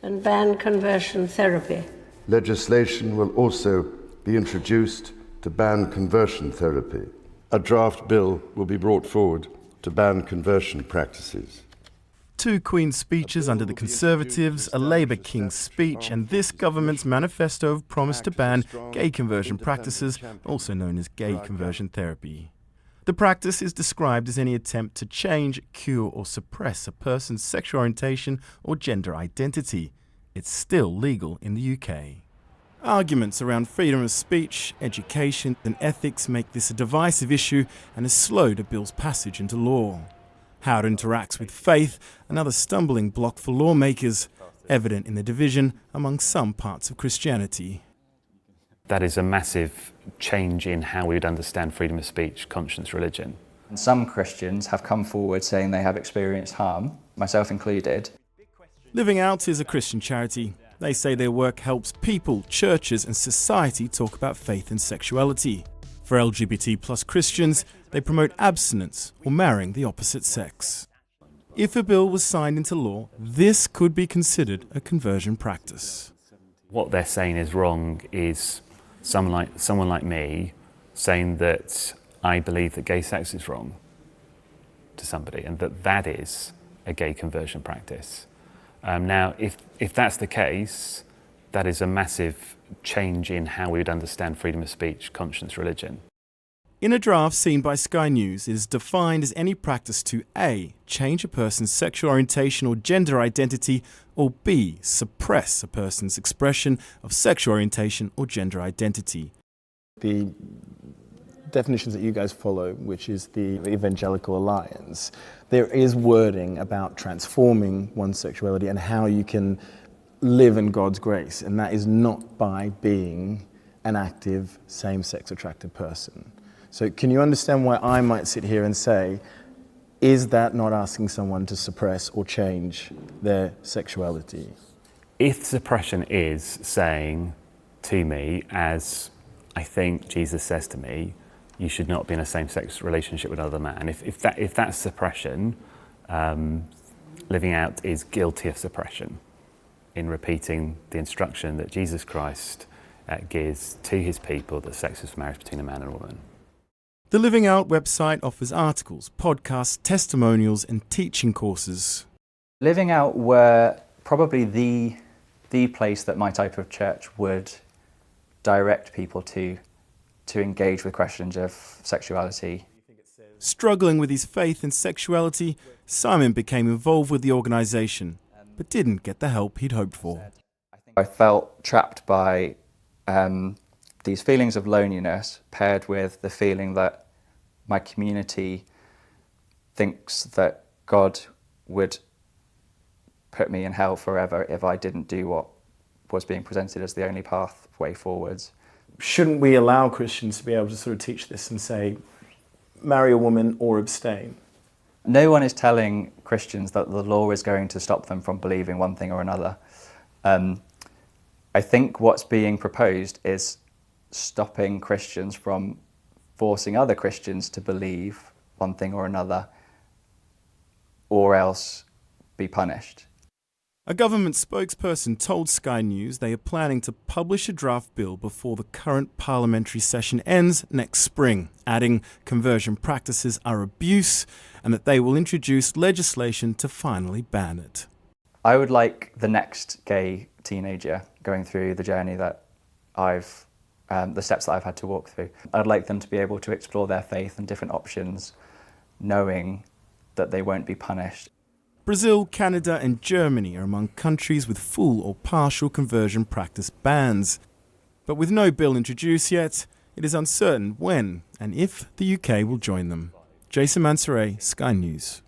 and ban conversion therapy. Legislation will also be introduced to ban conversion therapy. A draft bill will be brought forward to ban conversion practices. 2 Queen's speeches under the Conservatives, a Labour King's speech, and this government's manifesto have promised to ban gay conversion practices, also known as gay conversion therapy. The practice is described as any attempt to change, cure or suppress a person's sexual orientation or gender identity. It's still legal in the UK. Arguments around freedom of speech, education and ethics make this a divisive issue and has slowed a bill's passage into law. How it interacts with faith, another stumbling block for lawmakers, evident in the division among some parts of Christianity. That is a massive change in how we would understand freedom of speech, conscience, religion. And some Christians have come forward saying they have experienced harm, myself included. Living Out is a Christian charity. They say their work helps people, churches and society talk about faith and sexuality. For LGBT+ Christians, they promote abstinence or marrying the opposite sex. If a bill was signed into law, this could be considered a conversion practice. What they're saying is wrong is someone like me saying that I believe that gay sex is wrong to somebody and that is a gay conversion practice. Now, if that's the case, that is a massive change in how we would understand freedom of speech, conscience, religion. In a draft seen by Sky News, it is defined as any practice to A. change a person's sexual orientation or gender identity, or B. suppress a person's expression of sexual orientation or gender identity. The definitions that you guys follow, which is the Evangelical Alliance, there is wording about transforming one's sexuality and how you can live in God's grace, and that is not by being an active same-sex attracted person. So can you understand why I might sit here and say, is that not asking someone to suppress or change their sexuality? If suppression is saying to me, as I think Jesus says to me, you should not be in a same-sex relationship with another man, if that's suppression, Living Out is guilty of suppression in repeating the instruction that Jesus Christ gives to his people that sex is marriage between a man and a woman. The Living Out website offers articles, podcasts, testimonials and teaching courses. Living Out were probably the place that my type of church would direct people to engage with questions of sexuality. Struggling with his faith and sexuality, Simon became involved with the organisation, but didn't get the help he'd hoped for. I felt trapped by these feelings of loneliness paired with the feeling that my community thinks that God would put me in hell forever if I didn't do what was being presented as the only pathway forwards. Shouldn't we allow Christians to be able to sort of teach this and say, marry a woman or abstain? No one is telling Christians that the law is going to stop them from believing one thing or another. I think what's being proposed is stopping Christians from forcing other Christians to believe one thing or another, or else be punished. A government spokesperson told Sky News they are planning to publish a draft bill before the current parliamentary session ends next spring, adding conversion practices are abuse and that they will introduce legislation to finally ban it. I would like the next gay teenager going through the journey that the steps that I've had to walk through. I'd like them to be able to explore their faith and different options, knowing that they won't be punished. Brazil, Canada and Germany are among countries with full or partial conversion practice bans. But with no bill introduced yet, it is uncertain when and if the UK will join them. Jason Mansoret, Sky News.